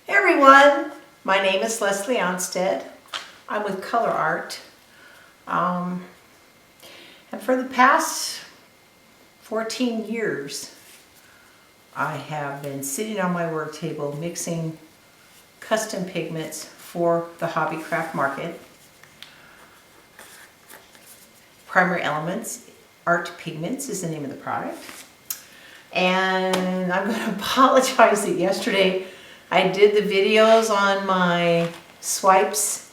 Hey everyone, my name is Leslie Ohnstad. I'm with ColourArte. And for the past 14 years, I have been sitting on my work table mixing custom pigments for the hobby craft market. Primary Elements, Arte Pigments is the name of the product. And I'm going to apologize that yesterday I did the videos on my swipes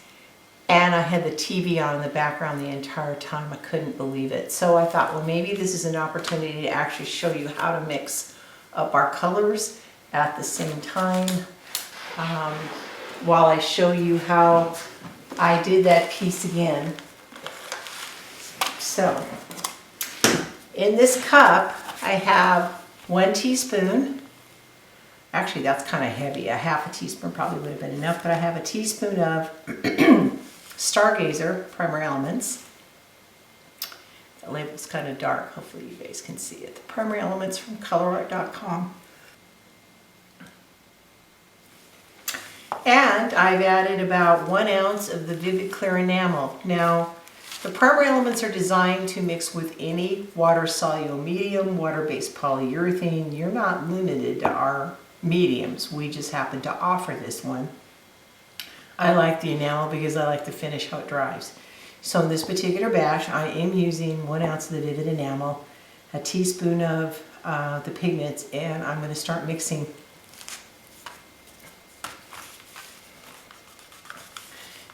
and I had the TV on in the background the entire time. I couldn't believe it. So I thought, well, maybe this is an opportunity to actually show you how to mix up our colors at the same time while I show you how I did that piece again. So in this cup I have 1 teaspoon. Actually, that's kind of heavy. A half a teaspoon probably would have been enough, but I have a teaspoon of Stargazer Primary Elements. The label's kind of dark. Hopefully you guys can see it. The Primary Elements from ColourArte.com. And I've added about 1 ounce of the Vivid Clear Enamel. Now, the Primary Elements are designed to mix with any water-soluble medium, water-based polyurethane. You're not limited to our mediums. We just happen to offer this one. I like the enamel because I like the finish how it dries. So in this particular batch, I am using 1 ounce of the Vivid Enamel, a teaspoon of the pigments, and I'm going to start mixing.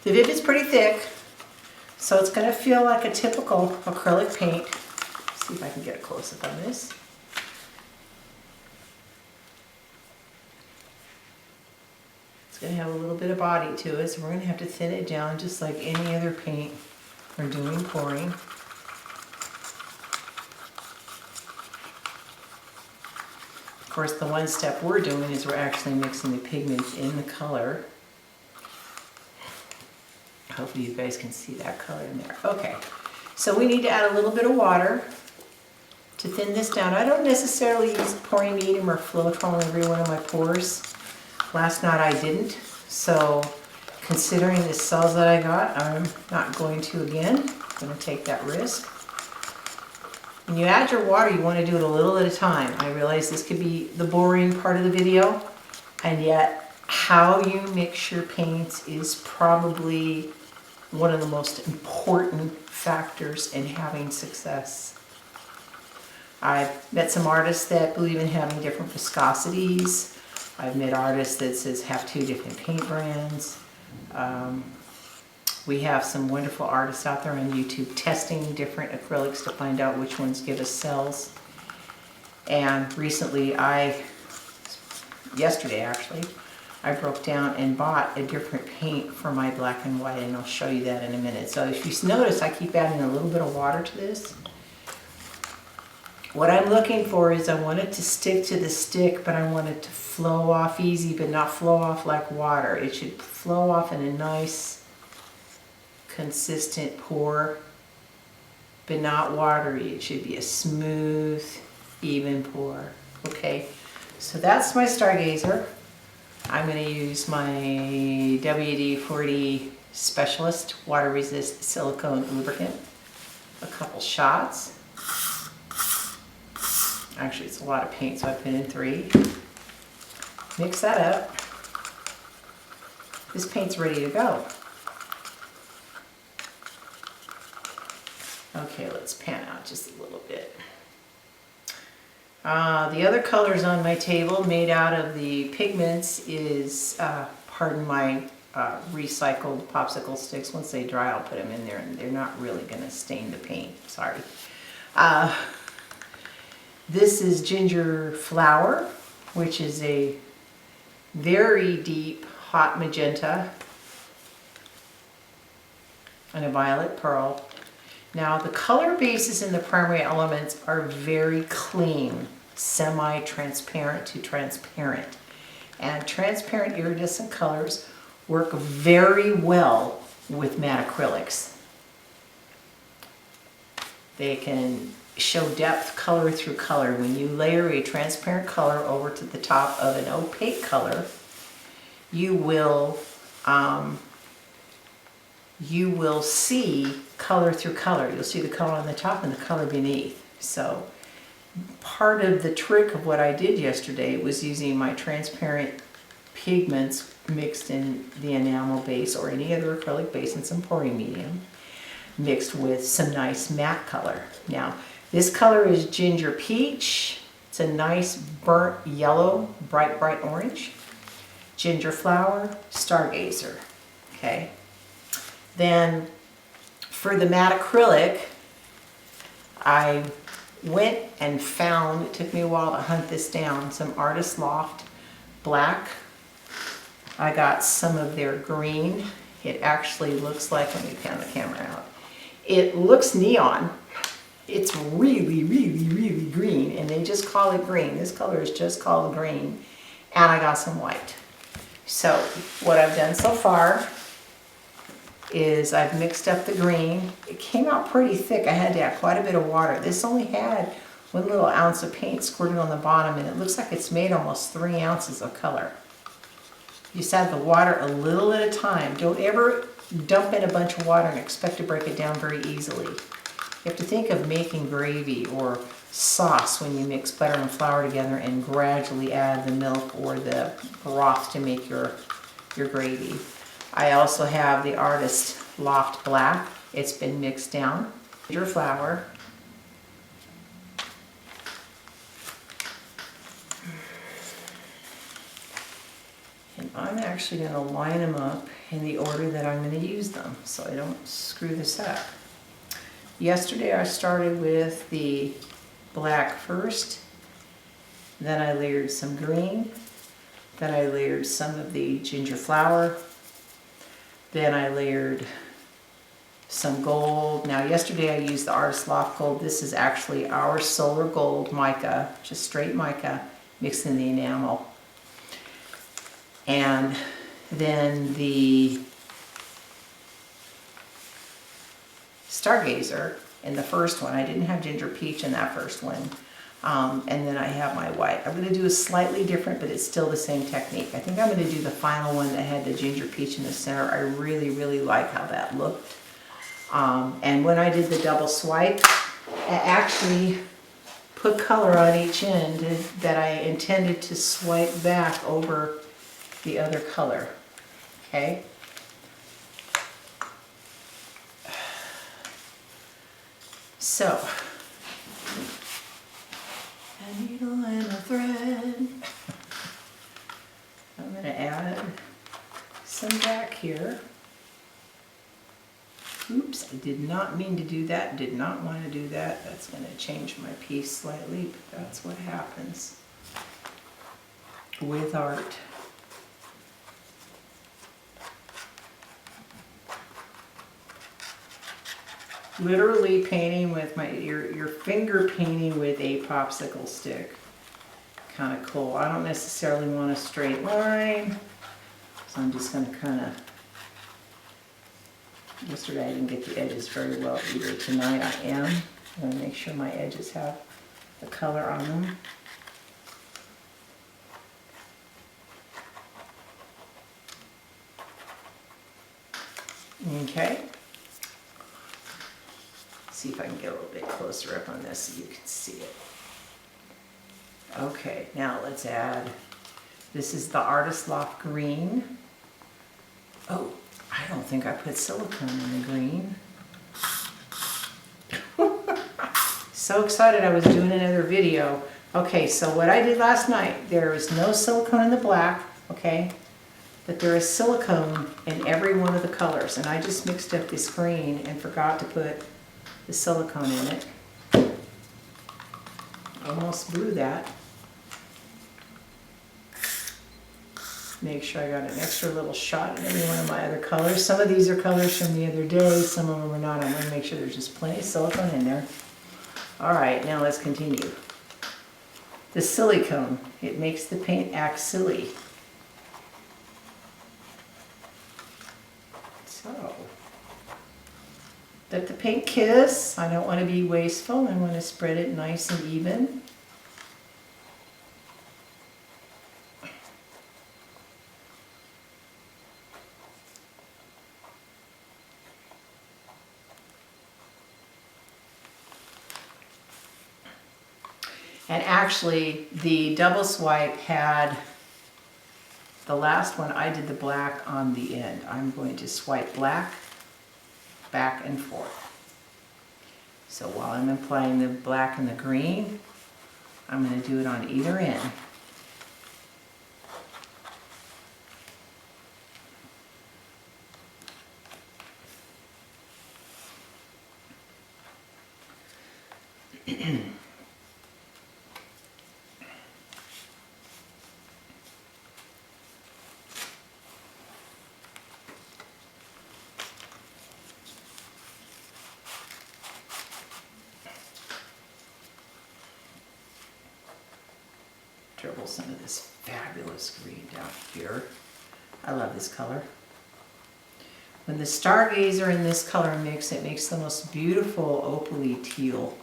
The Vivid's pretty thick, so it's going to feel like a typical acrylic paint. Let's see if I can get a close-up on this. Going to have a little bit of body to it, so we're going to have to thin it down just like any other paint we're doing pouring. Of course, the one step we're doing is we're actually mixing the pigments in the color. Hopefully you guys can see that color in there. Okay, so we need to add a little bit of water to thin this down. I don't necessarily use pouring medium or Floetrol in every one of my pours. Last night I didn't, so considering the cells that I got, I'm not going to again. I'm going to take that risk. When you add your water, you want to do it a little at a time. I realize this could be the boring part of the video, and yet how you mix your paints is probably one of the most important factors in having success. I've met some artists that believe in having different viscosities. I've met artists that says have 2 different paint brands. We have some wonderful artists out there on YouTube testing different acrylics to find out which ones give us cells. And recently, yesterday actually, I broke down and bought a different paint for my black and white, and I'll show you that in a minute. So if you notice, I keep adding a little bit of water to this. What I'm looking for is I want it to stick to the stick, but I want it to flow off easy, but not flow off like water. It should flow off in a nice, consistent pour, but not watery. It should be a smooth, even pour. Okay, so that's my Stargazer. I'm going to use my WD-40 Specialist Water Resist Silicone Lubricant. A couple shots. Actually, it's a lot of paint, so I put in 3. Mix that up. This paint's ready to go. Okay, let's pan out just a little bit. The other colors on my table made out of the pigments is, pardon my recycled popsicle sticks. Once they dry, I'll put them in there, and they're not really going to stain the paint. Sorry. This is Ginger Flower, which is a very deep hot magenta, and a violet pearl. Now the color bases in the Primary Elements are very clean, semi-transparent to transparent. And transparent iridescent colors work very well with matte acrylics. They can show depth color through color. When you layer a transparent color over to the top of an opaque color, you will see color through color. You'll see the color on the top and the color beneath. So part of the trick of what I did yesterday was using my transparent pigments mixed in the enamel base or any other acrylic base and some pouring medium mixed with some nice matte color. Now this color is Ginger Peach. It's a nice burnt yellow, bright orange. Ginger Flower, Stargazer. Okay. Then for the matte acrylic, I went and found, it took me a while to hunt this down, some Artist Loft black. I got some of their green. It actually looks like, let me pan the camera out. It looks neon. It's really green, and they just call it green. This color is just called green. And I got some white. So what I've done so far is I've mixed up the green. It came out pretty thick. I had to add quite a bit of water. This only had 1 little ounce of paint squirted on the bottom, and it looks like it's made almost 3 ounces of color. You just add the water a little at a time. Don't ever dump in a bunch of water and expect to break it down very easily. You have to think of making gravy or sauce when you mix butter and flour together and gradually add the milk or the broth to make your gravy. I also have the Artist Loft Black. It's been mixed down. Ginger flour. And I'm actually going to line them up in the order that I'm going to use them so I don't screw this up. Yesterday I started with the black first, then I layered some green, then I layered some of the ginger flower, then I layered some gold. Now yesterday I used the Artist Loft Gold. This is actually our Solar Gold mica, just straight mica mixed in the enamel. And then the Stargazer in the first one. I didn't have Ginger Peach in that first one. And then I have my white. I'm going to do a slightly different, but it's still the same technique. I think I'm going to do the final one that had the Ginger Peach in the center. I really like how that looked. And when I did the double swipe, I actually put color on each end that I intended to swipe back over the other color. Okay? So, a needle and a thread. I'm going to add some back here. Oops, I did not mean to do that, did not want to do that. That's going to change my piece slightly, but that's what happens with art. Literally painting with your finger painting with a popsicle stick. Kind of cool. I don't necessarily want a straight line, so I'm just going to kind of. Yesterday I didn't get the edges very well either. Tonight I am. I'm going to make sure my edges have the color on them. Okay. See if I can get a little bit closer up on this so you can see it. Okay, now let's add, this is the Artist Loft Green. Oh, I don't think I put silicone in the green. So excited I was doing another video. Okay, so what I did last night, there is no silicone in the black, okay? But there is silicone in every one of the colors. And I just mixed up this green and forgot to put the silicone in it. Almost blew that. Make sure I got an extra little shot in every one of my other colors. Some of these are colors from the other day, some of them are not. I'm going to make sure there's just plenty of silicone in there. Alright, now let's continue. The silicone, it makes the paint act silly. So, let the paint kiss. I don't want to be wasteful. I want to spread it nice and even. And actually, the double swipe had, the last one I did the black on the end. I'm going to swipe black, back and forth. So while I'm applying the black and the green, I'm going to do it on either end. Dribble some of this fabulous green down here. I love this color. When the Stargazer in this color mix, it makes the most beautiful opaly teal,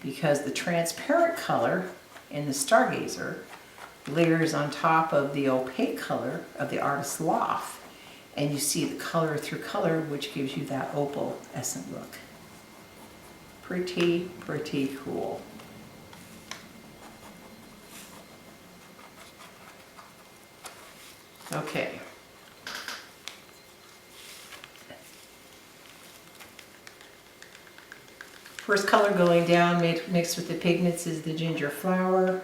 because the transparent color in the Stargazer layers on top of the opaque color of the artist's Loft, and you see the color through color, which gives you that opalescent look. Pretty, pretty cool. Okay. First color going down mixed with the pigments is the ginger flower,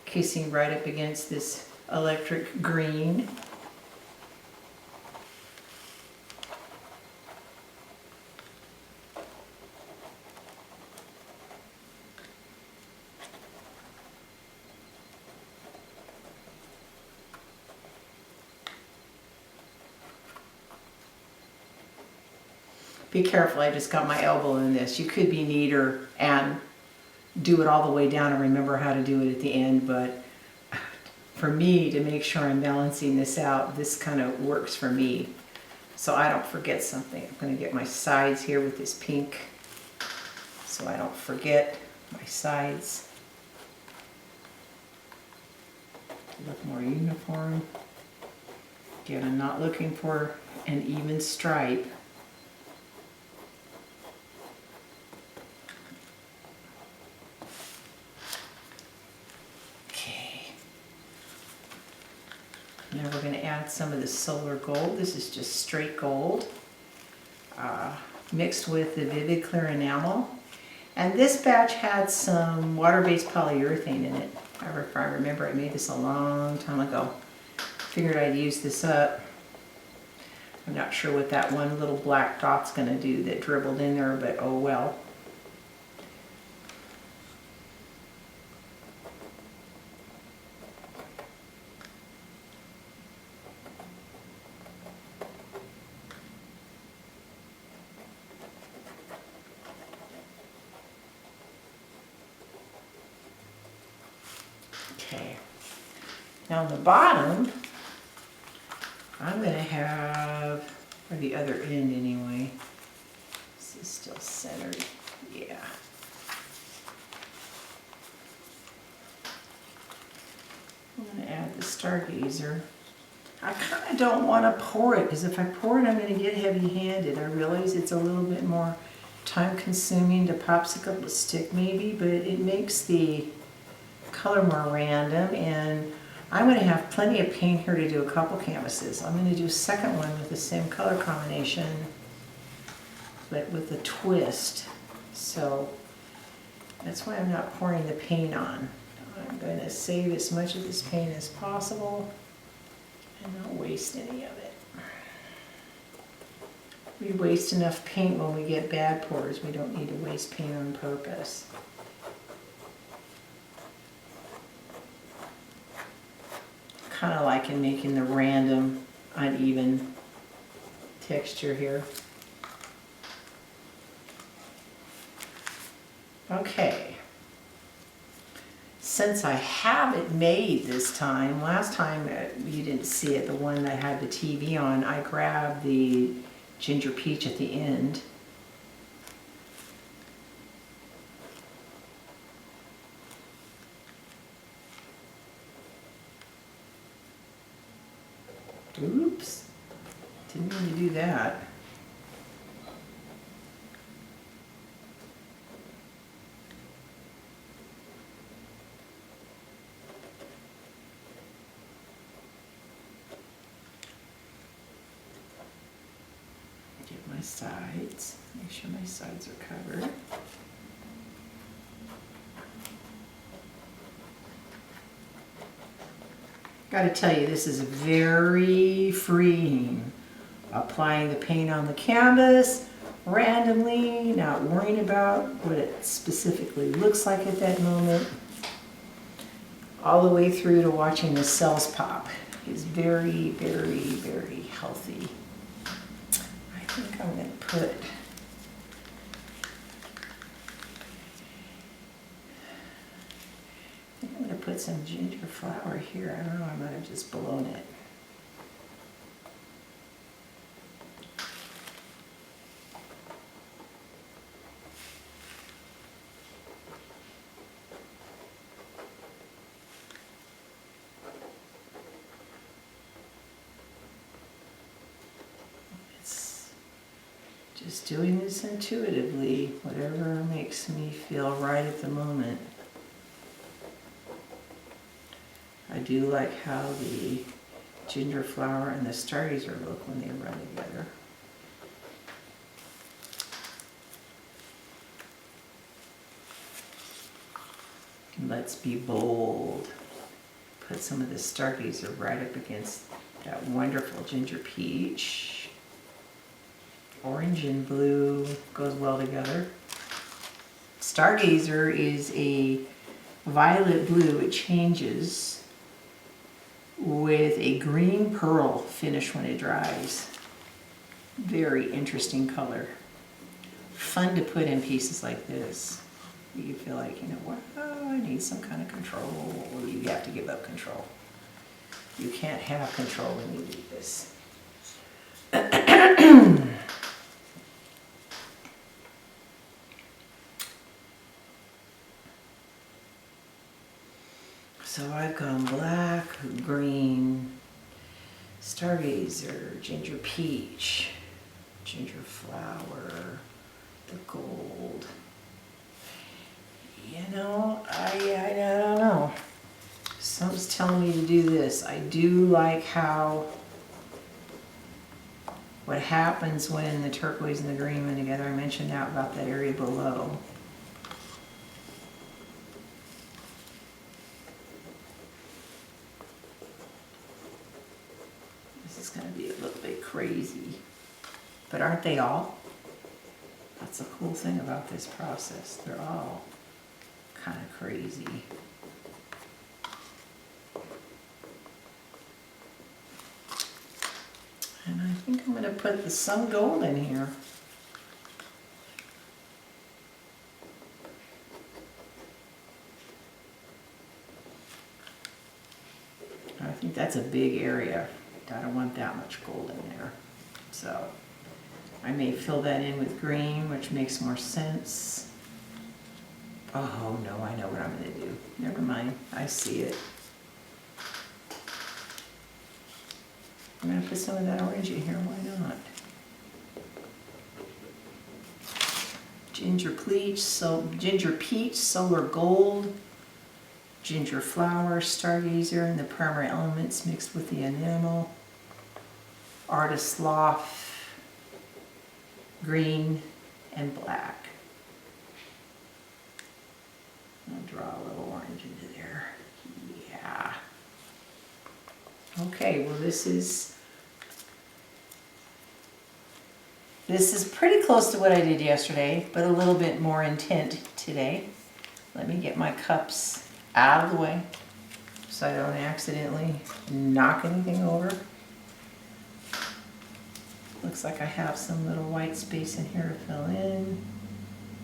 kissing right up against this electric green. Be careful, I just got my elbow in this. You could be neater and do it all the way down and remember how to do it at the end, but for me, to make sure I'm balancing this out, this kind of works for me, so I don't forget something. I'm going to get my sides here with this pink, so I don't forget my sides. Look more uniform. Again, I'm not looking for an even stripe. Now we're going to add some of the solar gold. This is just straight gold, mixed with the Vivid Clear Enamel. And this batch had some water-based polyurethane in it. If I remember, I made this a long time ago. Figured I'd use this up. I'm not sure what that one little black dot's going to do that dribbled in there, but oh well. Okay, now on the bottom, I'm going to have, or the other end anyway, this is still centered, yeah. I'm going to add the Stargazer. I kind of don't want to pour it, because if I pour it, I'm going to get heavy-handed. I realize it's a little bit more time-consuming to popsicle the stick maybe, but it makes the color more random, and I'm going to have plenty of paint here to do a couple canvases. I'm going to do a second one with the same color combination, but with a twist. So that's why I'm not pouring the paint on. I'm going to save as much of this paint as possible and not waste any of it. We waste enough paint when we get bad pours. We don't need to waste paint on purpose. Kind of like in making the random uneven texture here. Okay, since I have it made this time, last time you didn't see it, the one that had the TV on, I grabbed the ginger peach at the end. Oops, didn't mean to do that. sides. Make sure my sides are covered. Gotta tell you, this is very freeing. Applying the paint on the canvas randomly, not worrying about what it specifically looks like at that moment. All the way through to watching the cells pop is very, very, very healthy. I think I'm going to put some ginger flower here. I don't know, I might have just blown it. Just doing this intuitively, whatever makes me feel right at the moment. I do like how the ginger flower and the Stargazer look when they run together. And let's be bold. Put some of the Stargazer right up against that wonderful ginger peach. Orange and blue goes well together. Stargazer is a violet blue. It changes with a green pearl finish when it dries. Very interesting color. Fun to put in pieces like this. You feel like, you know what, oh, I need some kind of control. You have to give up control. You can't have control when you do this. So I've gone black, green, Stargazer, ginger peach, ginger flower, the gold. You know, I don't know. Something's telling me to do this. I do like how what happens when the turquoise and the green went together. I mentioned that about that area below. Going to be a little bit crazy, but aren't they all? That's the cool thing about this process. They're all kind of crazy. And I think I'm going to put the sun gold in here. I think that's a big area. I don't want that much gold in there. So I may fill that in with green, which makes more sense. Oh no, I know what I'm going to do. Never mind, I see it. I'm going to put some of that orange in here, why not? Ginger peach, solar gold, ginger flower, Stargazer, and the primary elements mixed with the enamel. Artist Loft, green and black. I'll draw a little orange into there. Yeah. Okay, well this is pretty close to what I did yesterday, but a little bit more intent today. Let me get my cups out of the way so I don't accidentally knock anything over. Looks like I have some little white space in here to fill in.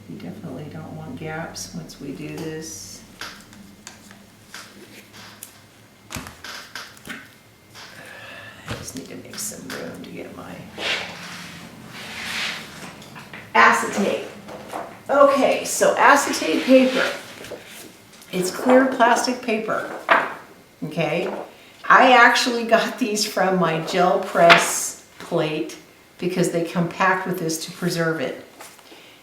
You definitely don't want gaps once we do this. I just need to make some room to get my acetate. Okay, so acetate paper. It's clear plastic paper. Okay, I actually got these from my gel press plate because they come packed with this to preserve it.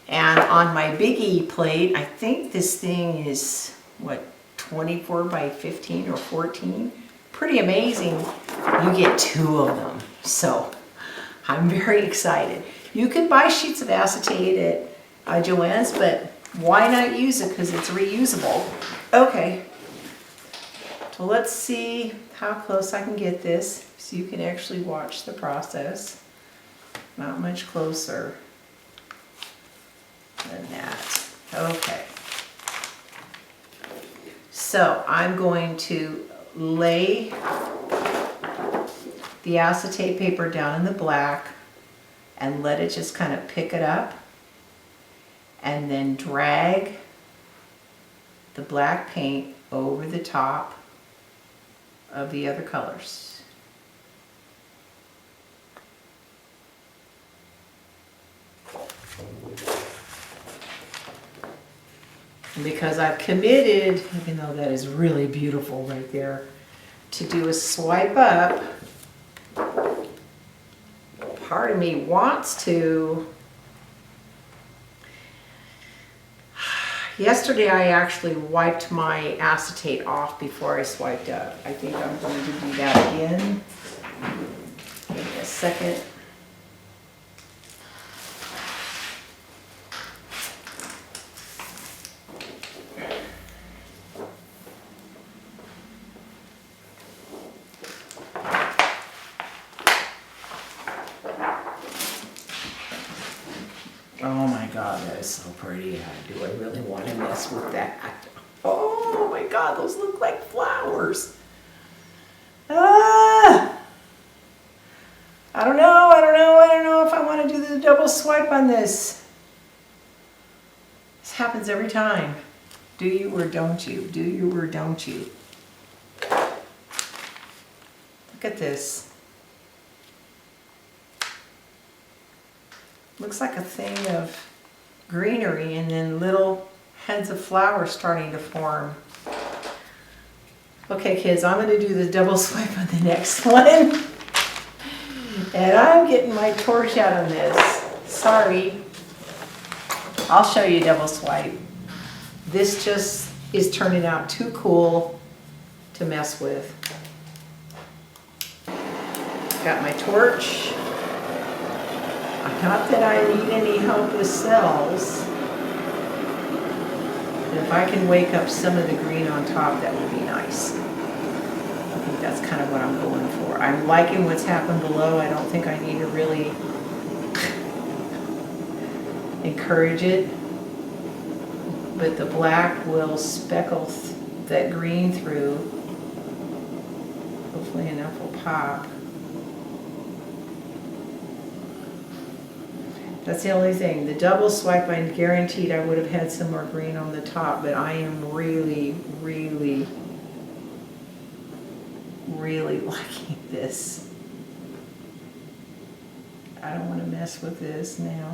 And on my biggie plate, I think this thing is, what, 24 by 15 or 14? Pretty amazing. You get 2 of them. So I'm very excited. You can buy sheets of acetate at Joann's, but why not use it because it's reusable? Okay, so let's see how close I can get this so you can actually watch the process. Not much closer than that. Okay. So I'm going to lay the acetate paper down in the black and let it just kind of pick it up, and then drag the black paint over the top of the other colors. And because I've committed, even though that is really beautiful right there, to do a swipe up, part of me wants to. Yesterday I actually wiped my acetate off before I swiped up. I think I'm going to do that again. Give me a second. Oh my God, that is so pretty. Do I really want to mess with that? Oh my God, those look like flowers. Ah! I don't know if I want to do the double swipe on this. This happens every time. Do you or don't you? Do you or don't you? Look at this. Looks like a thing of greenery and then little heads of flowers starting to form. Okay kids, I'm going to do the double swipe on the next one. And I'm getting my torch out on this. Sorry. I'll show you double swipe. This just is turning out too cool to mess with. Got my torch. Not that I need any help with cells. But if I can wake up some of the green on top, that would be nice. I think that's kind of what I'm going for. I'm liking what's happened below. I don't think I need to really encourage it. But the black will speckle that green through. Hopefully enough will pop. That's the only thing. The double swipe, I guaranteed I would have had some more green on the top, but I am really, really, really liking this. I don't want to mess with this now.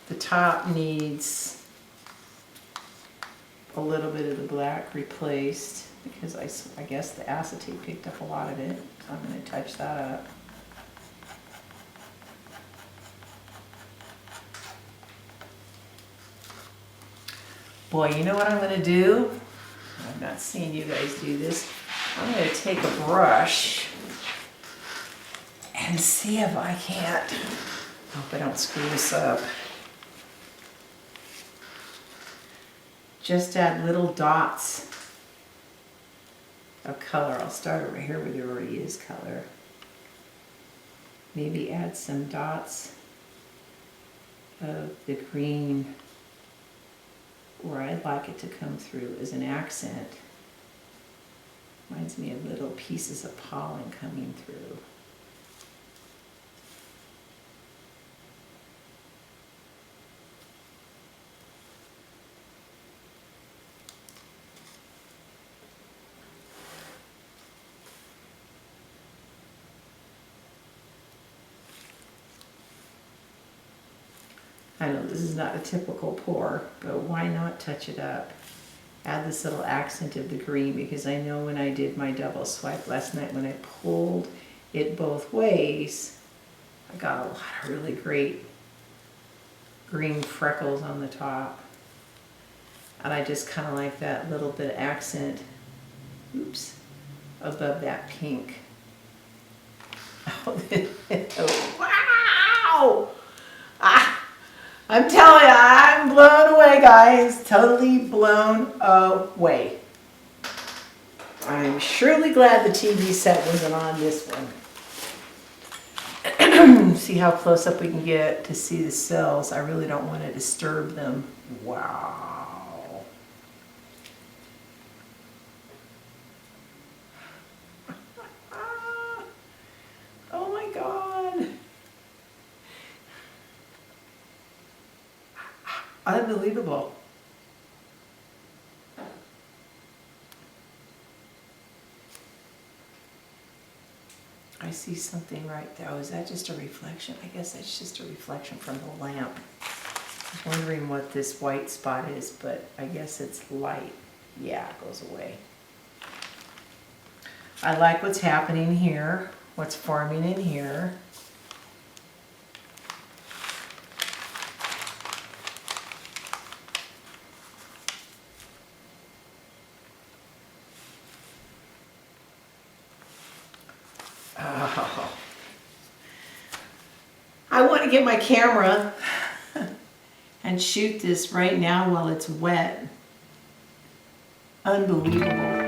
The top needs a little bit of the black replaced because I guess the acetate picked up a lot of it. So I'm going to touch that up. Boy, you know what I'm going to do? I've not seen you guys do this. I'm going to take a brush and see if I can't. Hope I don't screw this up. Just add little dots of color. I'll start over here where there already is color. Maybe add some dots of the green where I'd like it to come through as an accent. Reminds me of little pieces of pollen coming through. I know this is not a typical pour, but why not touch it up? Add this little accent of the green, because I know when I did my double swipe last night, when I pulled it both ways, I got a lot of really great green freckles on the top. And I just kind of like that little bit of accent, oops, above that pink. Oh, wow! I'm telling you, I'm blown away, guys. Totally blown away. I'm surely glad the TV set wasn't on this one. See how close up we can get to see the cells. I really don't want to disturb them. Wow. Oh my God. Unbelievable. I see something right there. Oh, is that just a reflection? I guess that's just a reflection from the lamp. I was wondering what this white spot is, but I guess it's light. Yeah, it goes away. I like what's happening here, what's forming in here. Oh. I want to get my camera and shoot this right now while it's wet. Unbelievable.